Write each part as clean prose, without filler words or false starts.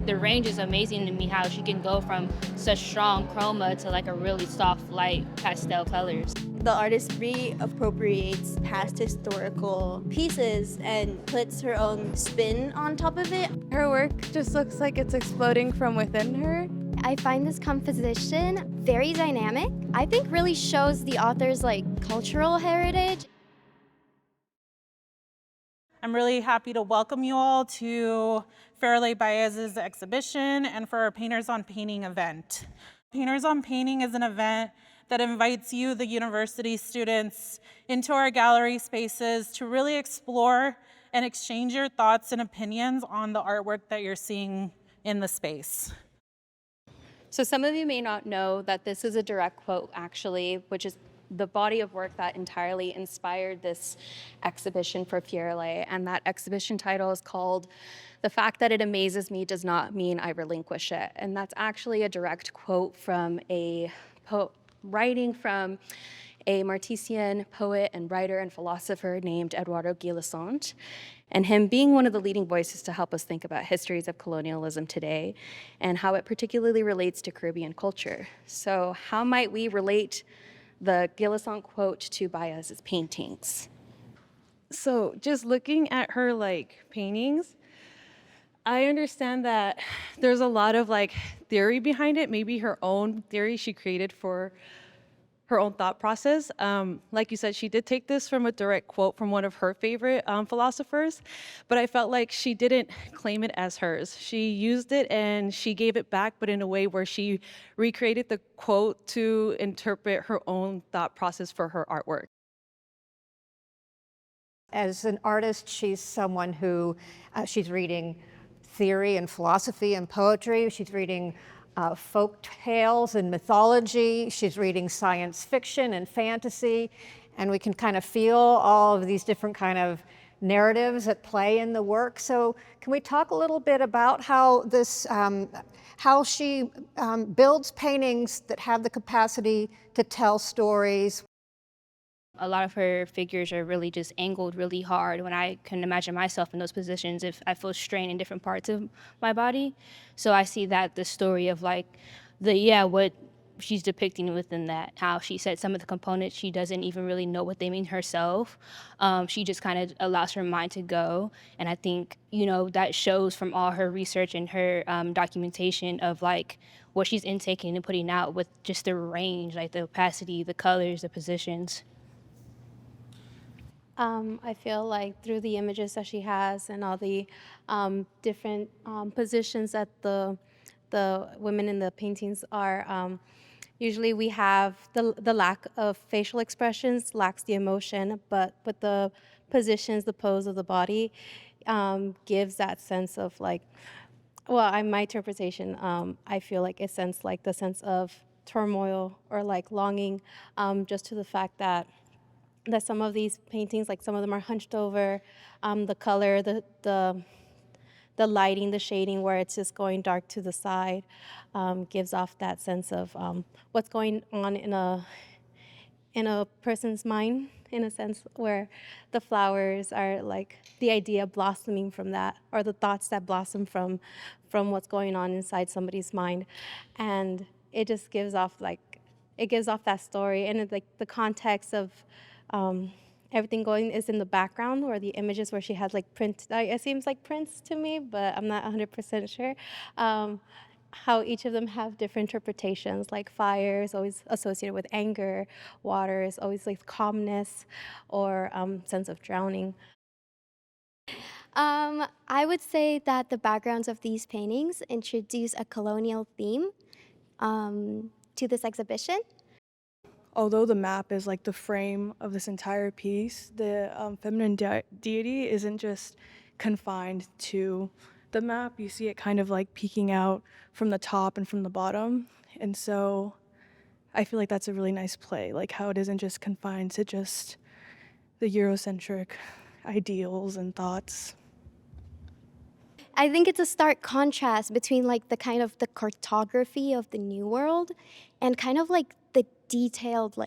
the range is amazing to me, how she can go from such strong chroma to like a really soft, light pastel colors. The artist reappropriates past historical pieces and puts her own spin on top of it. Her work just looks like it's exploding from within her. I find this composition very dynamic. I think really shows the author's cultural heritage. I'm really happy to welcome you all to Firelei Báez's exhibition and for our Painters on Painting event. Painters on Painting is an event that invites you, the university students, into our gallery spaces to really explore and exchange your thoughts and opinions on the artwork that you're seeing in the space. So some of you may not know that this is a direct quote, actually, which is the body of work that entirely inspired this exhibition for Firelei. And that exhibition title is called "The Fact That It Amazes Me Does Not Mean I Relinquish It." And that's actually a direct quote from writing from a Martesian poet and writer and philosopher named Eduardo Gilesant, and him being one of the leading voices to help us think about histories of colonialism today and how it particularly relates to Caribbean culture. So how might we relate the Gilesant quote to Báez's paintings? So just looking at her paintings, I understand that there's a lot of theory behind it, maybe her own theory she created for her own thought process. Like you said, she did take this from a direct quote from one of her favorite philosophers, but I felt like she didn't claim it as hers. She used it and she gave it back, but in a way where she recreated the quote to interpret her own thought process for her artwork. As an artist, she's someone who, she's reading theory and philosophy and poetry. She's reading folk tales and mythology. She's reading science fiction and fantasy. And we can kind of feel all of these different kind of narratives at play in the work. So can we talk a little bit about how this, how she builds paintings that have the capacity to tell stories? A lot of her figures are really just angled really hard. When I can imagine myself in those positions, if I feel strain in different parts of my body. So I see that the story of what she's depicting within that, how she said some of the components, she doesn't even really know what they mean herself. She just kind of allows her mind to go. And I think, that shows from all her research and her documentation of what she's intaking and putting out with just the range, the opacity, the colors, the positions. I feel like through the images that she has and all the different positions that the women in the paintings are, usually we have the lack of facial expressions, lacks the emotion, but with the positions, the pose of the body gives that sense of my interpretation, I feel like it sends the sense of turmoil or longing, just to the fact that some of these paintings, some of them are hunched over, the color, the lighting, the shading, where it's just going dark to the side, gives off that sense of what's going on in a person's mind, in a sense, where the flowers are the idea blossoming from that, or the thoughts that blossom from what's going on inside somebody's mind, and it just gives off that story, and the context of everything going is in the background, or the images where she has print. It seems like prints to me, but I'm not 100% sure. How each of them have different interpretations. Fire is always associated with anger. Water is always calmness or sense of drowning. I would say that the backgrounds of these paintings introduce a colonial theme to this exhibition. Although the map is the frame of this entire piece, the feminine deity isn't just confined to the map. You see it kind of peeking out from the top and from the bottom. And so I feel like that's a really nice play, how it isn't just confined to just the Eurocentric ideals and thoughts. I think it's a stark contrast between the kind of the cartography of the New World and kind of the detailed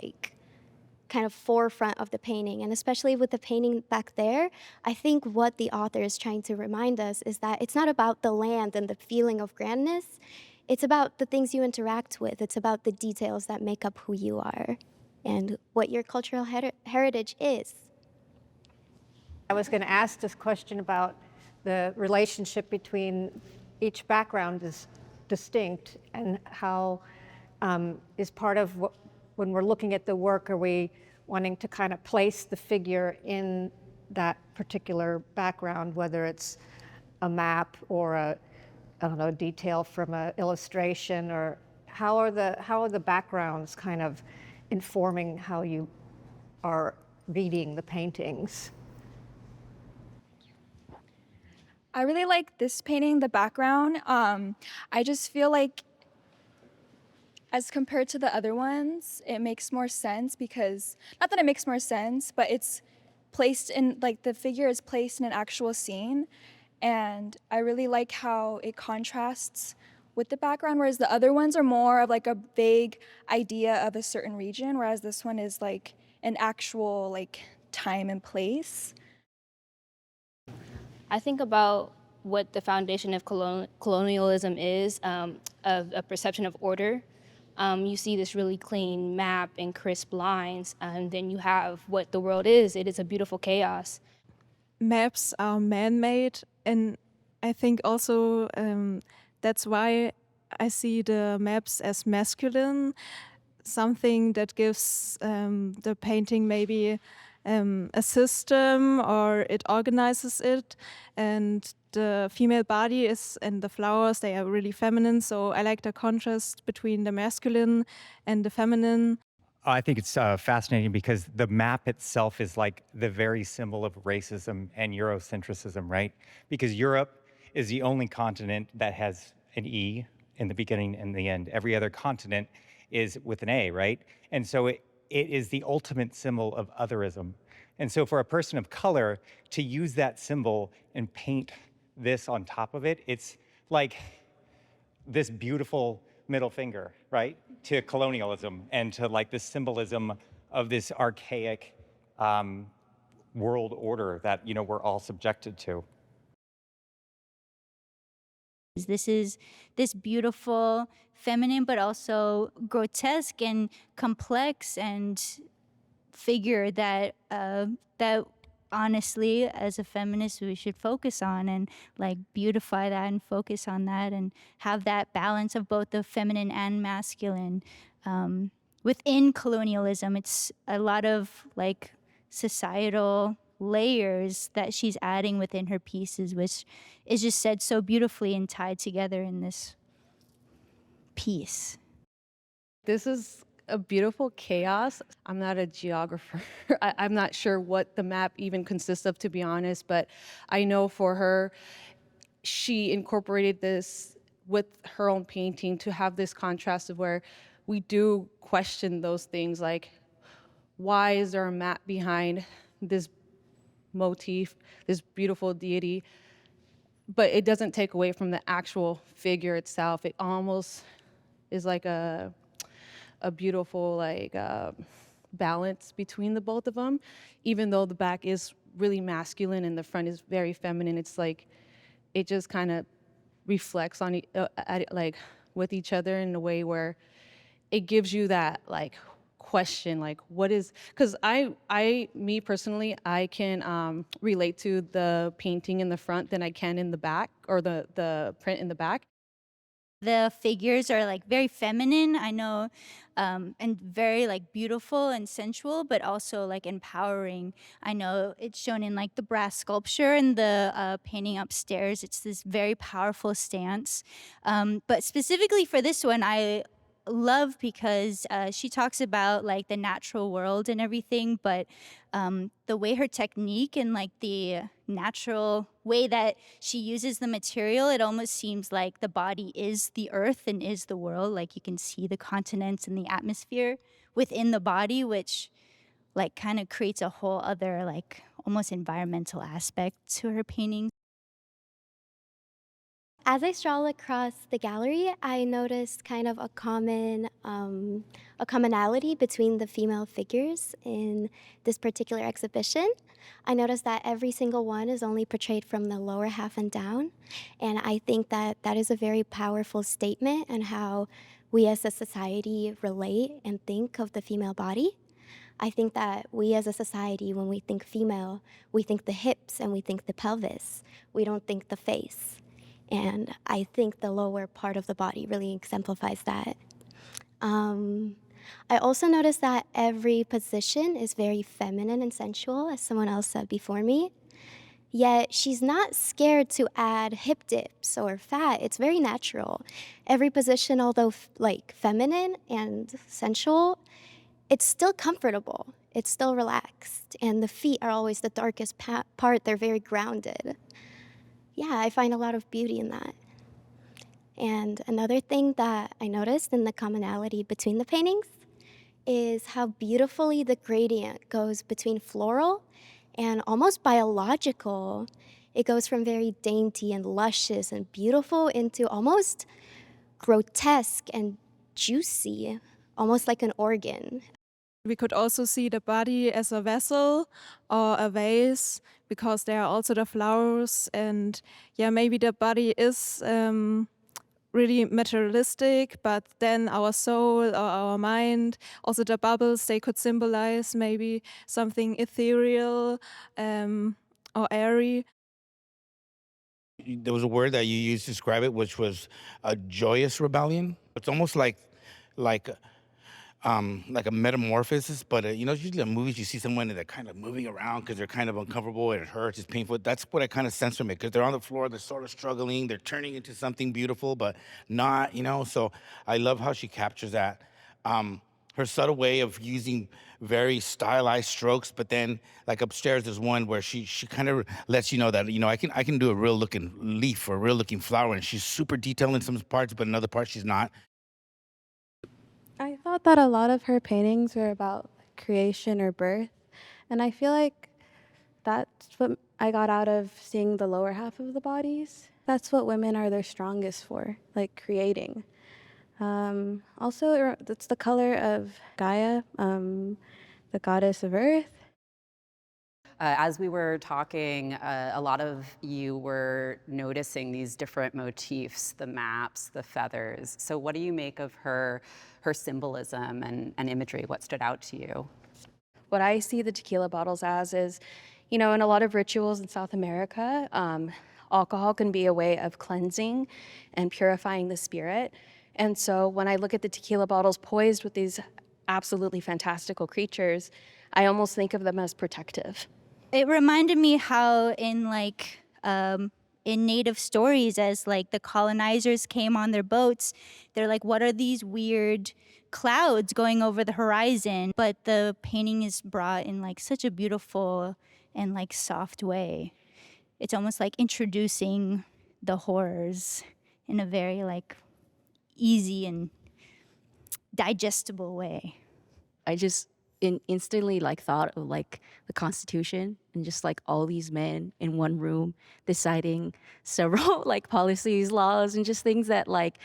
kind of forefront of the painting. And especially with the painting back there, I think what the author is trying to remind us is that it's not about the land and the feeling of grandness. It's about the things you interact with. It's about the details that make up who you are and what your cultural heritage is. I was going to ask this question about the relationship between each background is distinct and how is part of what, when we're looking at the work, are we wanting to kind of place the figure in that particular background, whether it's a map or a, I don't know, detail from an illustration, or how are the backgrounds kind of informing how you are reading the paintings? I really like this painting, the background. I just feel like as compared to the other ones, it makes more sense because, not that it makes more sense, but it's placed in, like the figure is placed in an actual scene. And I really like how it contrasts with the background, whereas the other ones are more of like a vague idea of a certain region, whereas this one is like an actual like time and place. I think about what the foundation of colonialism is, a perception of order. You see this really clean map and crisp lines, and then you have what the world is. It is a beautiful chaos. Maps are man-made, and I think also that's why I see the maps as masculine, something that gives the painting maybe a system, or it organizes it, and the female body is, and the flowers, they are really feminine, so I like the contrast between the masculine and the feminine. I think it's fascinating because the map itself is like the very symbol of racism and Eurocentrism, right? Because Europe is the only continent that has an E in the beginning and the end. Every other continent is with an A, right? And so it is the ultimate symbol of otherism. And so for a person of color to use that symbol and paint this on top of it, it's like this beautiful middle finger, right, to colonialism and to like the symbolism of this archaic world order that, you know, we're all subjected to. This is this beautiful, feminine, but also grotesque and complex and figure that that honestly, as a feminist, we should focus on and like beautify that and focus on that and have that balance of both the feminine and masculine. Within colonialism, it's a lot of like societal layers that she's adding within her pieces, which is just said so beautifully and tied together in this piece. This is a beautiful chaos. I'm not a geographer. I'm not sure what the map even consists of, to be honest, but I know for her, she incorporated this with her own painting to have this contrast of where we do question those things, like, why is there a map behind this motif, this beautiful deity? But it doesn't take away from the actual figure itself. It almost is like a beautiful like balance between the both of them, even though the back is really masculine and the front is very feminine. It's like it just kind of reflects on like with each other in a way where it gives you that like question, like what is, because me personally, I can relate to the painting in the front than I can in the back, or the print in the back. The figures are like very feminine, I know, and very like beautiful and sensual, but also like empowering. I know it's shown in like the brass sculpture and the painting upstairs. It's this very powerful stance. But specifically for this one, I love because she talks about like the natural world and everything, but the way her technique and like the natural way that she uses the material, it almost seems like the body is the earth and is the world. Like you can see the continents and the atmosphere within the body, which like kind of creates a whole other like almost environmental aspect to her painting. As I stroll across the gallery, I noticed kind of a commonality between the female figures in this particular exhibition. I noticed that every single one is only portrayed from the lower half and down, and I think that that is a very powerful statement on how we as a society relate and think of the female body. I think that we as a society, when we think female, we think the hips and we think the pelvis. We don't think the face. And I think the lower part of the body really exemplifies that. I also noticed that every position is very feminine and sensual, as someone else said before me. Yet she's not scared to add hip dips or fat. It's very natural. Every position, although like feminine and sensual, it's still comfortable. It's still relaxed. And the feet are always the darkest part. They're very grounded. Yeah, I find a lot of beauty in that. And another thing that I noticed in the commonality between the paintings is how beautifully the gradient goes between floral and almost biological. It goes from very dainty and luscious and beautiful into almost grotesque and juicy, almost like an organ. We could also see the body as a vessel or a vase, because there are also the flowers, and yeah, maybe the body is really materialistic, but then our soul or our mind, also the bubbles, they could symbolize maybe something ethereal or airy. There was a word that you used to describe it, which was a joyous rebellion. It's almost like a metamorphosis, but usually in movies you see someone and they're kind of moving around because they're kind of uncomfortable and it hurts, it's painful. That's what I kind of sense from it, because they're on the floor, they're sort of struggling, they're turning into something beautiful, but not, so I love how she captures that. Her subtle way of using very stylized strokes, but then like upstairs there's one where she kind of lets you know that I can do a real looking leaf or a real looking flower, and she's super detailed in some parts, but in other parts she's not. I thought that a lot of her paintings were about creation or birth, and I feel like that's what I got out of seeing the lower half of the bodies. That's what women are their strongest for, like creating. Also, it's the color of Gaia, the goddess of earth. As we were talking, a lot of you were noticing these different motifs, the maps, the feathers. So what do you make of her symbolism and imagery? What stood out to you? What I see the tequila bottles as is, in a lot of rituals in South America, alcohol can be a way of cleansing and purifying the spirit. And so when I look at the tequila bottles poised with these absolutely fantastical creatures, I almost think of them as protective. It reminded me how in native stories, as like the colonizers came on their boats, they're like, what are these weird clouds going over the horizon? But the painting is brought in like such a beautiful and like soft way. It's almost like introducing the horrors in a very like easy and digestible way. I just instantly like thought of like the Constitution and just like all these men in one room deciding several like policies, laws, and just things that like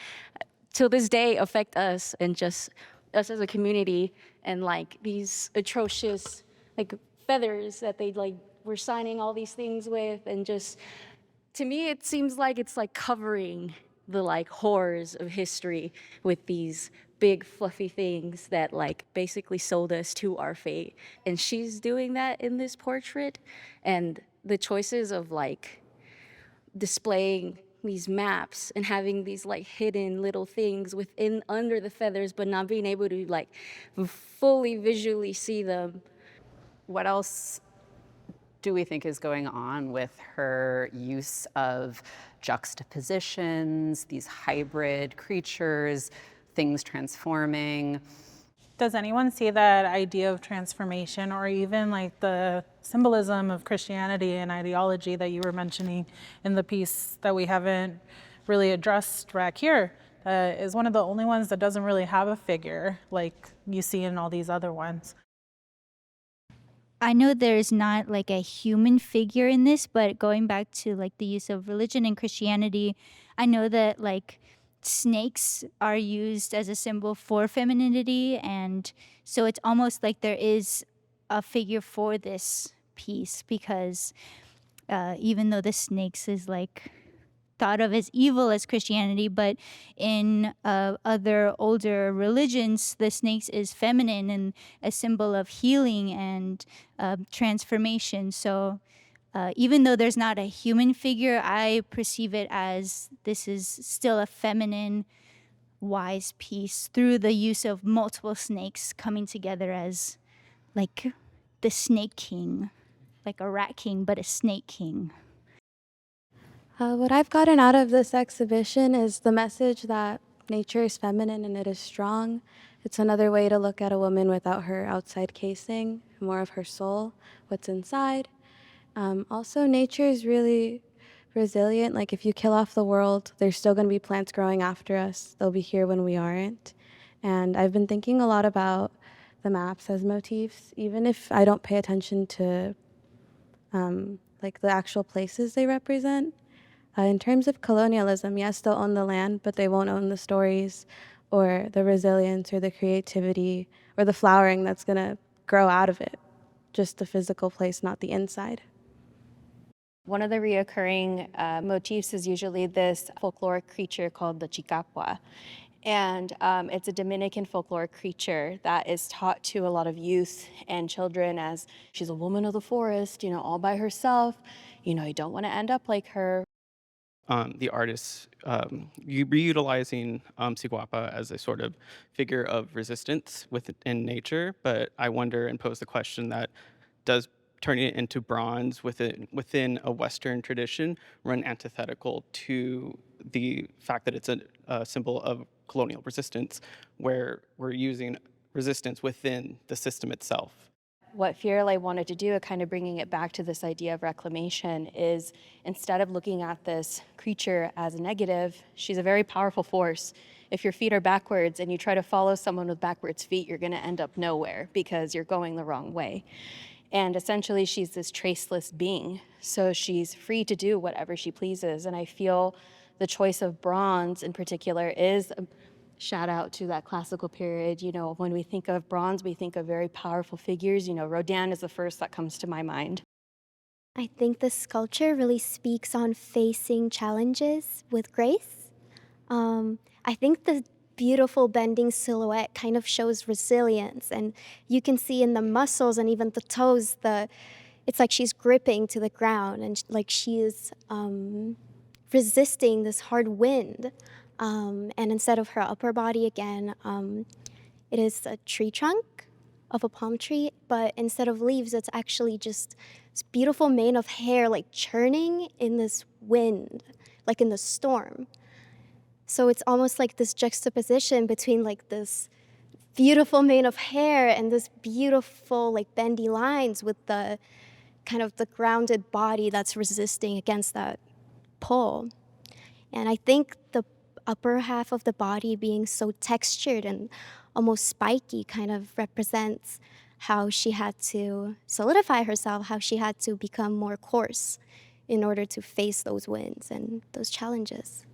till this day affect us and just us as a community, and like these atrocious like feathers that they like were signing all these things with, and just to me it seems like it's like covering the like horrors of history with these big fluffy things that like basically sold us to our fate. And she's doing that in this portrait, and the choices of like displaying these maps and having these like hidden little things within under the feathers, but not being able to like fully visually see them. What else do we think is going on with her use of juxtapositions, these hybrid creatures, things transforming? Does anyone see that idea of transformation, or even like the symbolism of Christianity and ideology that you were mentioning in the piece that we haven't really addressed back here? Is one of the only ones that doesn't really have a figure like you see in all these other ones. I know there's not like a human figure in this, but going back to like the use of religion and Christianity, I know that like snakes are used as a symbol for femininity, and so it's almost like there is a figure for this piece because even though the snakes is like thought of as evil as Christianity, but in other older religions, the snakes is feminine and a symbol of healing and transformation. So even though there's not a human figure, I perceive it as this is still a feminine, wise piece through the use of multiple snakes coming together as like the snake king, like a rat king, but a snake king. What I've gotten out of this exhibition is the message that nature is feminine and it is strong. It's another way to look at a woman without her outside casing, more of her soul, what's inside. Also, nature is really resilient. Like if you kill off the world, there's still going to be plants growing after us. They'll be here when we aren't. And I've been thinking a lot about the maps as motifs, even if I don't pay attention to like the actual places they represent. In terms of colonialism, yes, they'll own the land, but they won't own the stories or the resilience or the creativity or the flowering that's going to grow out of it. Just the physical place, not the inside. One of the reoccurring motifs is usually this folkloric creature called the chicapua. And it's a Dominican folkloric creature that is taught to a lot of youth and children as she's a woman of the forest, all by herself. You don't want to end up like her. The artists reutilizing Ciguapa as a sort of figure of resistance within nature, but I wonder and pose the question that does turning it into bronze within a Western tradition run antithetical to the fact that it's a symbol of colonial resistance, where we're using resistance within the system itself? What Firelei wanted to do, kind of bringing it back to this idea of reclamation, is instead of looking at this creature as a negative, she's a very powerful force. If your feet are backwards and you try to follow someone with backwards feet, you're going to end up nowhere because you're going the wrong way. And essentially, she's this traceless being. So she's free to do whatever she pleases. And I feel the choice of bronze in particular is a shout out to that classical period. When we think of bronze, we think of very powerful figures. Rodin is the first that comes to my mind. I think the sculpture really speaks on facing challenges with grace. I think the beautiful bending silhouette kind of shows resilience, and you can see in the muscles and even the toes, it's like she's gripping to the ground and like she is resisting this hard wind. And instead of her upper body again, it is a tree trunk of a palm tree, but instead of leaves, it's actually just this beautiful mane of hair like churning in this wind, like in the storm. So it's almost like this juxtaposition between like this beautiful mane of hair and this beautiful like bendy lines with the kind of the grounded body that's resisting against that pull. And I think the upper half of the body being so textured and almost spiky kind of represents how she had to solidify herself, how she had to become more coarse in order to face those winds and those challenges.